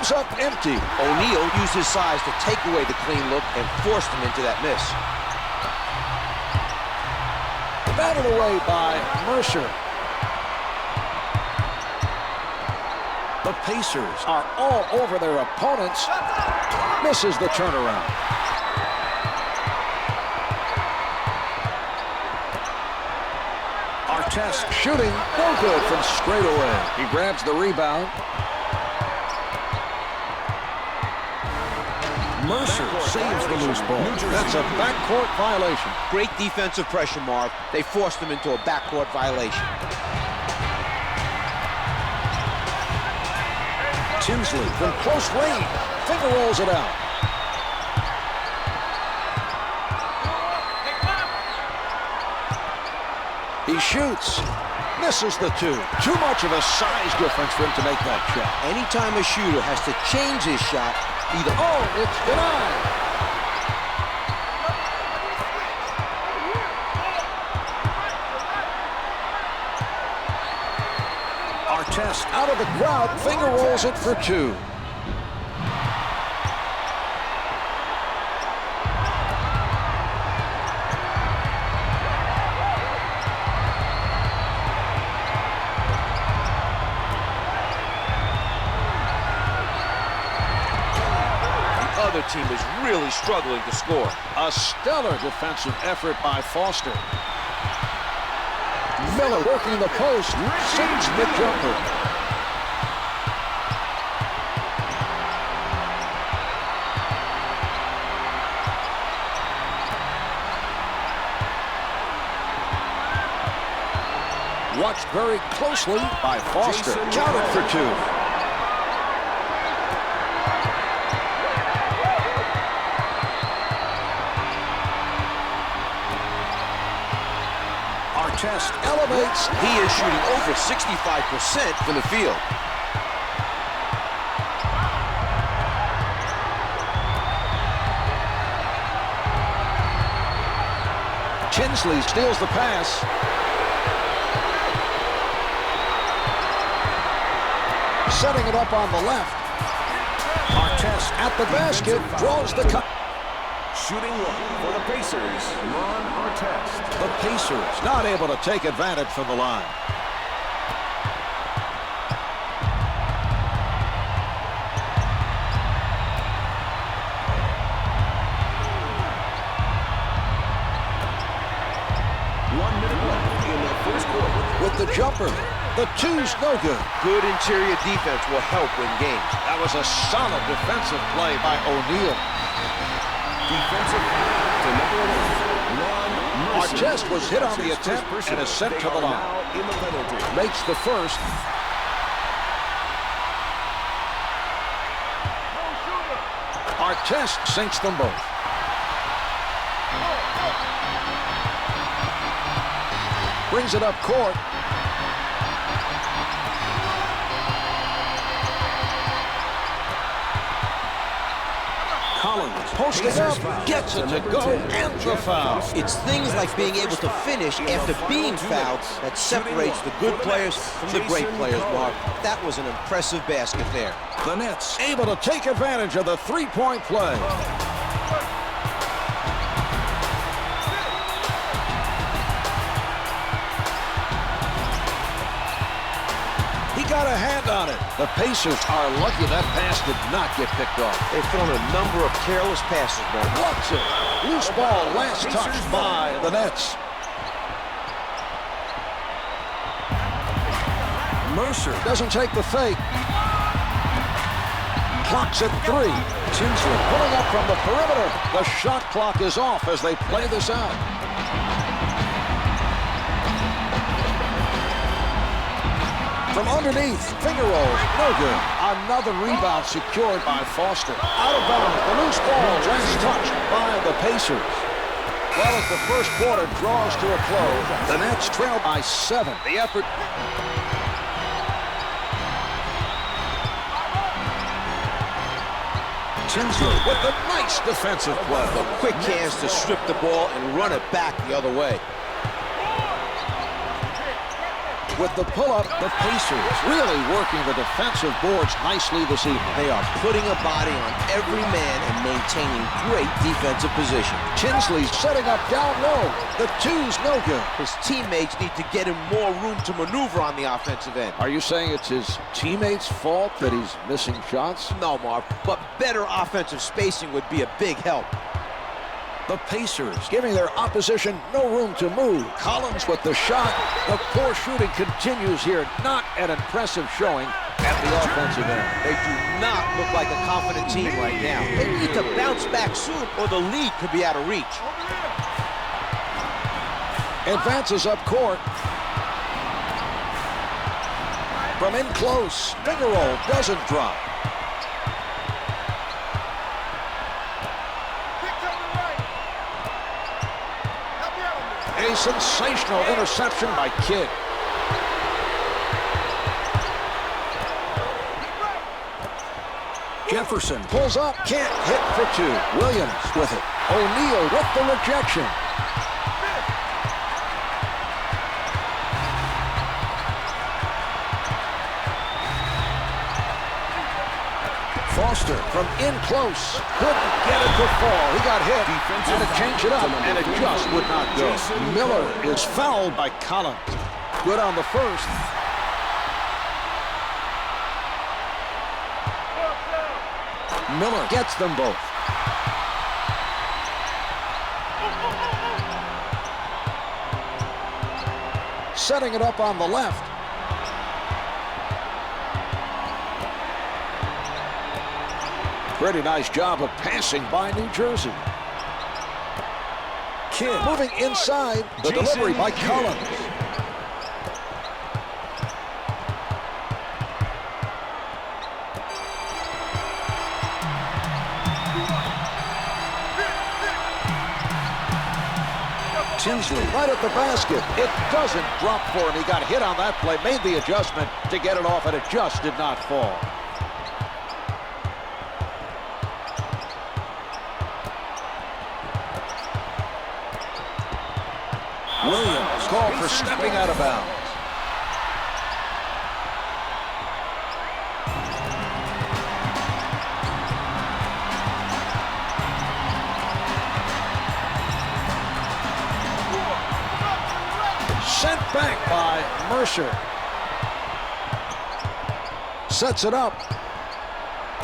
comes up empty. O'Neal used his size to take away the clean look and forced him into that miss. Batted away by Mercer. The Pacers are all over their opponents. Misses the turnaround. Artest shooting, no good from straight away. He grabs the rebound. Mercer saves the loose ball. That's a backcourt violation. Great defensive pressure, Marv. They forced him into a backcourt violation. Tinsley from close range. Finger rolls it out. He shoots. Misses the two. Too much of a size difference for him to make that shot. Anytime a shooter has to change his shot, either... Oh, it's denied. Artest out of the crowd. Finger rolls it for two. The other team is really struggling to score. A stellar defensive effort by Foster. Miller working the post, sinks the jumper. Watched very closely by Foster. Counted for two. Artest elevates. He is shooting over 65% from the field. Tinsley steals the pass. Setting it up on the left. Artest at the basket, draws the cut. Shooting one for the Pacers, Ron Artest. The Pacers not able to take advantage from the line. In the first quarter. With the jumper. The two's no good. Good interior defense will help win games. That was a solid defensive play by O'Neal. Defensive to number 1, Ron Mercer. Artest was hit on the attempt and is sent to the line. In the penalty. Makes the first. Artest sinks them both. Brings it up court. Collins posting up, gets it to go, and the foul. It's things like being able to finish after being fouled that separates the good players from the great players, Mark. That was an impressive basket there. The Nets able to take advantage of the three-point play. Got a hand on it. The Pacers are lucky that pass did not get picked off. They've thrown a number of careless passes, man. Blocks it. Loose ball, last touch by the Nets. Mercer doesn't take the fake. Clock's at 3. Tinsley pulling up from the perimeter. The shot clock is off as they play this out. From underneath, finger rolls, no good. Another rebound secured by Foster. Out of bounds, the loose ball, last touch by the Pacers. Well, as the first quarter draws to a close, the Nets trail by 7. The effort. Tinsley with a nice defensive play. The quick hands to strip the ball and run it back the other way. with the pull-up. The Pacers really working the defensive boards nicely this evening. They are putting a body on every man and maintaining great defensive position. Tinsley's setting up down low. The two's no good. His teammates need to get him more room to maneuver on the offensive end. Are you saying it's his teammates' fault that he's missing shots? No, Mark, but better offensive spacing would be a big help. The Pacers giving their opposition no room to move. Collins with the shot. The poor shooting continues here. Not an impressive showing at the offensive end. They do not look like a confident team right now. They need to bounce back soon or the lead could be out of reach. Advances up court. From in close. Finger roll doesn't drop. A sensational interception by Kidd. Jefferson pulls up, can't hit for two. Williams with it. O'Neal with the rejection. Foster from in close. Couldn't get it to fall. He got hit. Had to change it up, and it just would not go. Miller is fouled by Collins. Good on the first. Miller gets them both. Setting it up on the left. Pretty nice job of passing by New Jersey. Kidd moving inside. The delivery by Collins. Tinsley right at the basket. It doesn't drop for him. He got hit on that play, made the adjustment to get it off, and it just did not fall. Williams called for stepping out of bounds. Sent back by Mercer. Sets it up.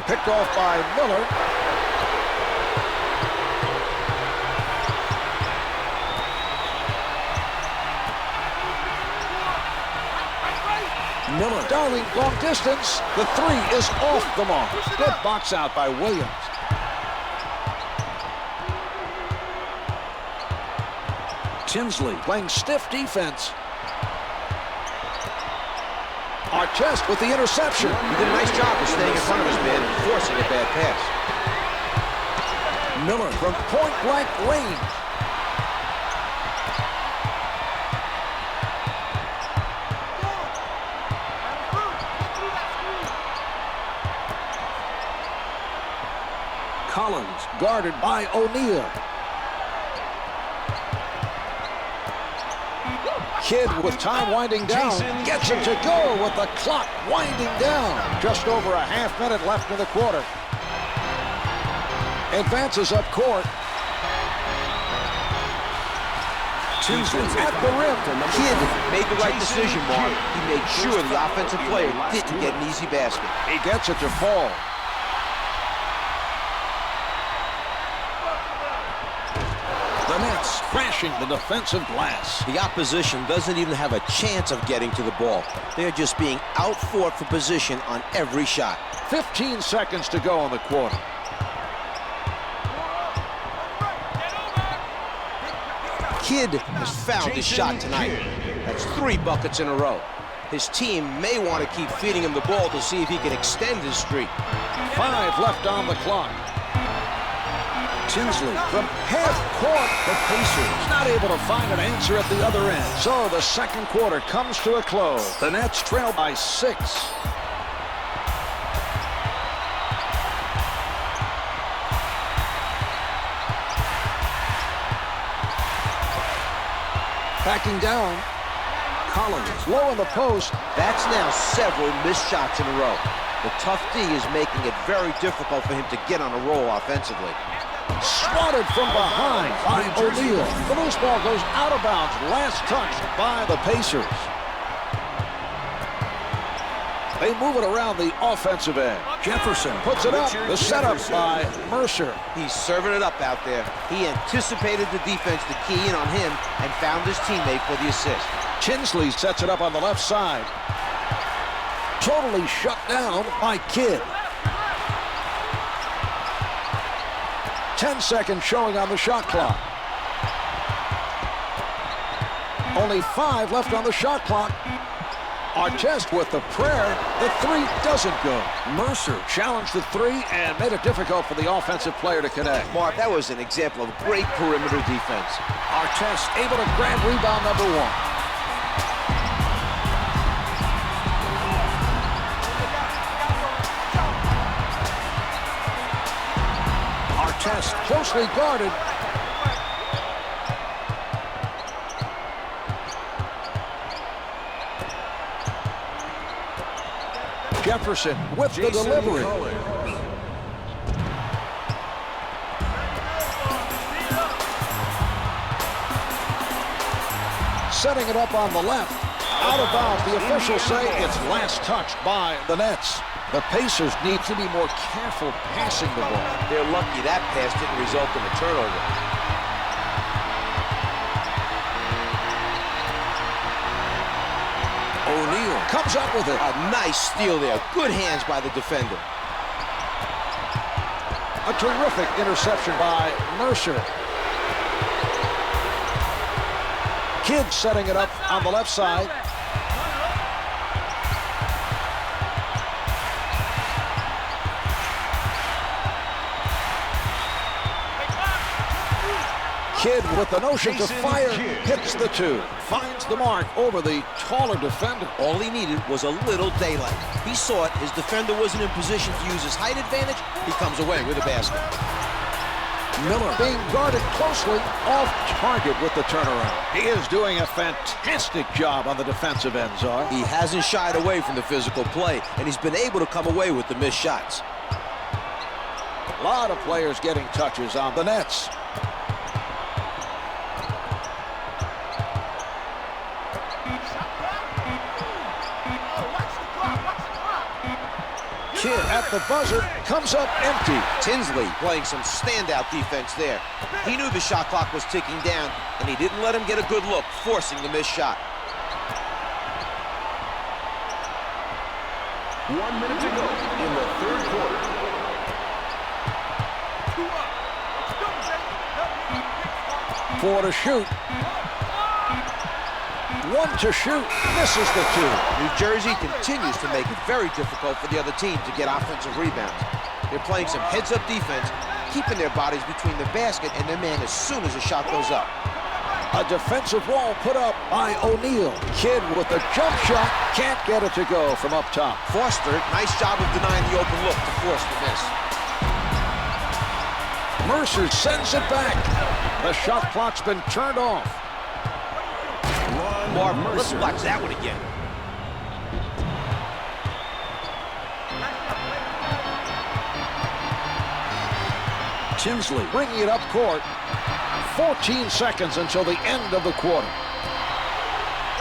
Picked off by Miller. Miller darting long distance. The three is off the mark. Good box out by Williams. Tinsley playing stiff defense. Artest with the interception. He did a nice job of staying in front of his man and forcing a bad pass. Miller from point-blank range. Collins guarded by O'Neal. Kidd with time winding down. Gets it to go with the clock winding down. Just over a half minute left in the quarter. Advances up court. Tinsley at the rim. Kidd made the right decision, Mark. He made sure the offensive player didn't get an easy basket. He gets it to fall. The Nets crashing the defensive glass. The opposition doesn't even have a chance of getting to the ball. They're just being outfought for position on every shot. 15 seconds to go in the quarter. Kidd has found his shot tonight. That's 3 buckets in a row. His team may want to keep feeding him the ball to see if he can extend his streak. 5 left on the clock. Tinsley from half court. The Pacers not able to find an answer at the other end. So the second quarter comes to a close. The Nets trail by 6. Backing down. Collins, low in the post. That's now several missed shots in a row. The tough D is making it very difficult for him to get on a roll offensively. Swatted from behind by O'Neal. The loose ball goes out of bounds. Last touch by the Pacers. They move it around the offensive end. Jefferson puts it up. The setup by Mercer. He's serving it up out there. He anticipated the defense to key in on him and found his teammate for the assist. Tinsley sets it up on the left side. Totally shut down by Kidd. 10 seconds showing on the shot clock. Only 5 left on the shot clock. Artest with the prayer. The 3 doesn't go. Mercer challenged the 3 and made it difficult for the offensive player to connect. Mark, that was an example of great perimeter defense. Artest able to grab rebound number 1. Artest closely guarded. Jefferson with the delivery. Setting it up on the left. Out of bounds. The officials say it's last touched by the Nets. The Pacers need to be more careful passing the ball. They're lucky that pass didn't result in a turnover. O'Neal comes up with it. A nice steal there. Good hands by the defender. A terrific interception by Mercer. Kidd setting it up on the left side. Kidd with the notion to fire, hits the 2. Finds the mark over the taller defender. All he needed was a little daylight. He saw it. His defender wasn't in position to use his height advantage. He comes away with a basket. Miller being guarded closely, off target with the turnaround. He is doing a fantastic job on the defensive end, Czar. He hasn't shied away from the physical play, and he's been able to come away with the missed shots. A lot of players getting touches on the Nets. Kidd at the buzzer, comes up empty. Tinsley playing some standout defense there. He knew the shot clock was ticking down, and he didn't let him get a good look, forcing the missed shot. 1 minute to go in the third quarter. Four to shoot. 1 to shoot. Misses the 2. New Jersey continues to make it very difficult for the other team to get offensive rebounds. They're playing some heads-up defense, keeping their bodies between the basket and their man as soon as the shot goes up. A defensive wall put up by O'Neal. Kidd with the jump shot. Can't get it to go from up top. Foster, nice job of denying the open look to force the miss. Mercer sends it back. The shot clock's been turned off. Mark, let's watch that one again. Tinsley bringing it up court. 14 seconds until the end of the quarter.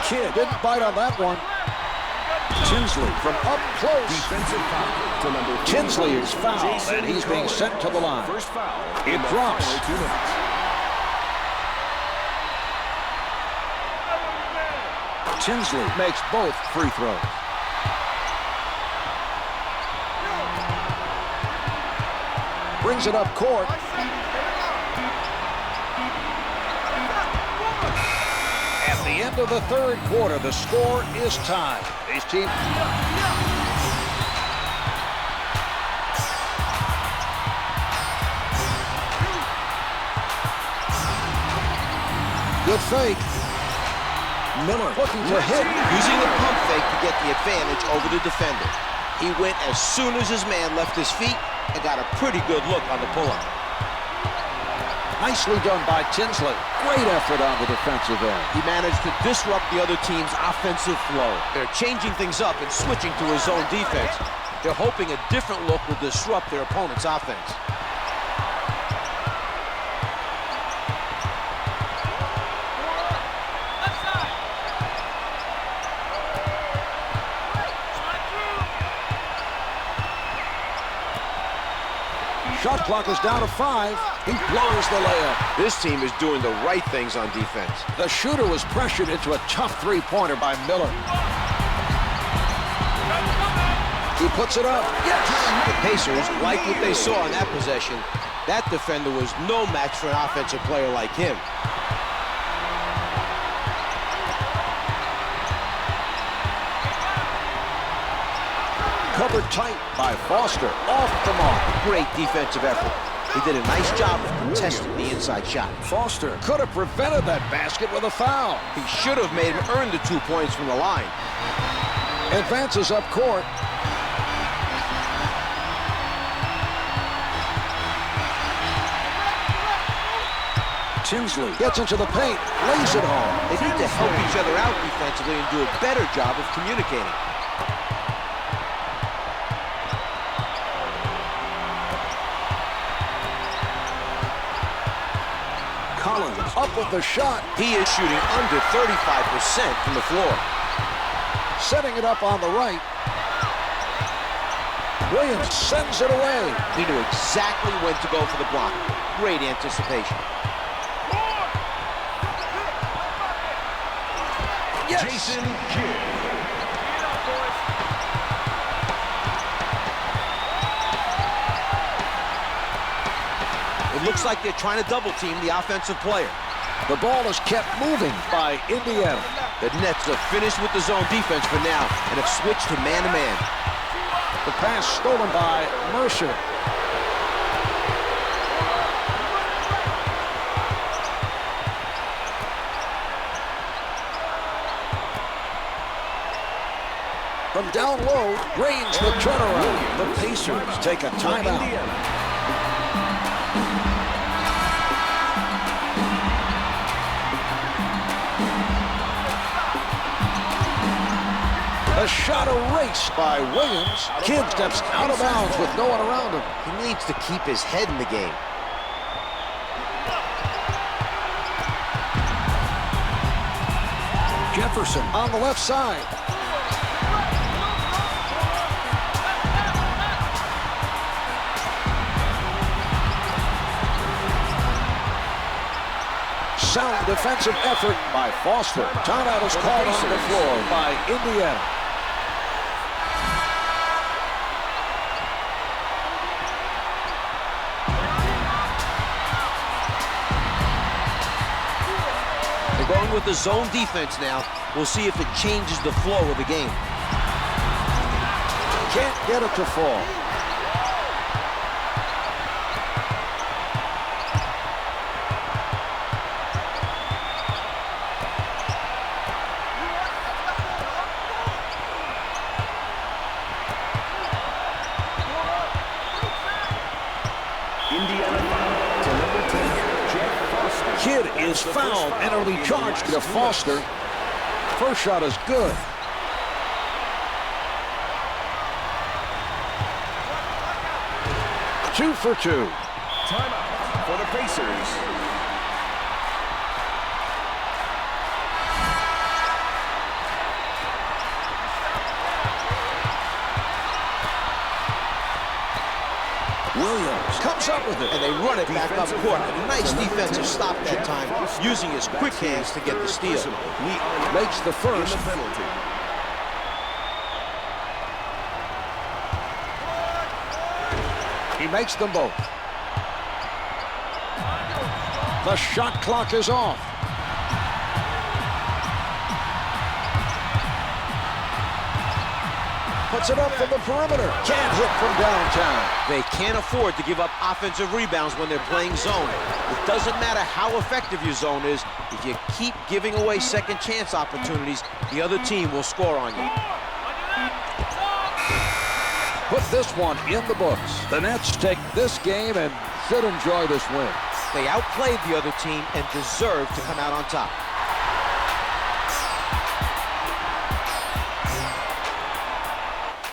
Kidd didn't bite on that one. Tinsley from up close. Defensive foul to number 4. Tinsley is fouled, and he's being sent to the line. First foul. It drops. 2 minutes. Tinsley makes both free throws. Brings it up court. At the end of the third quarter, the score is tied. These teams... Good fake. Miller looking to hit. Using the pump fake to get the advantage over the defender. He went as soon as his man left his feet and got a pretty good look on the pull-up. Nicely done by Tinsley. Great effort on the defensive end. He managed to disrupt the other team's offensive flow. They're changing things up and switching to his zone defense. They're hoping a different look will disrupt their opponent's offense. Shot clock is down to 5. He blows the layup. This team is doing the right things on defense. The shooter was pressured into a tough three-pointer by Miller. He puts it up. Yes! The Pacers like what they saw in that possession. That defender was no match for an offensive player like him. Covered tight by Foster. Off the mark. Great defensive effort. He did a nice job of contesting the inside shot. Foster could have prevented that basket with a foul. He should have made him earn the 2 points from the line. Advances up court. Tinsley gets into the paint, lays it home. They need to help each other out defensively and do a better job of communicating. Collins up with the shot. He is shooting under 35% from the floor. Setting it up on the right. Williams sends it away. He knew exactly when to go for the block. Great anticipation. Yes. Jason Kidd. It looks like they're trying to double team the offensive player. The ball is kept moving by Indiana. The Nets are finished with the zone defense for now and have switched to man-to-man. The pass stolen by Mercer. From down low, range the turnaround. The Pacers take a timeout. A shot erased by Williams. Kidd steps out of bounds with no one around him. He needs to keep his head in the game. Jefferson on the left side. Sound defensive effort by Foster. Timeout is called on the floor by Indiana. They're going with the zone defense now. We'll see if it changes the flow of the game. Can't get it to fall. Kidd is fouled and early charged to Foster. First shot is good. Two for two. Timeout for the Pacers. Williams comes up with it. And they run it back up court. A nice defensive stop that time, using his quick hands to get the steal. Makes the first. Penalty. He makes them both. The shot clock is off. Puts it up from the perimeter. Can't hit from downtown. They can't afford to give up offensive rebounds when they're playing zone. It doesn't matter how effective your zone is. If you keep giving away second chance opportunities, the other team will score on you. Put this one in the books. The Nets take this game and should enjoy this win. They outplayed the other team and deserved to come out on top.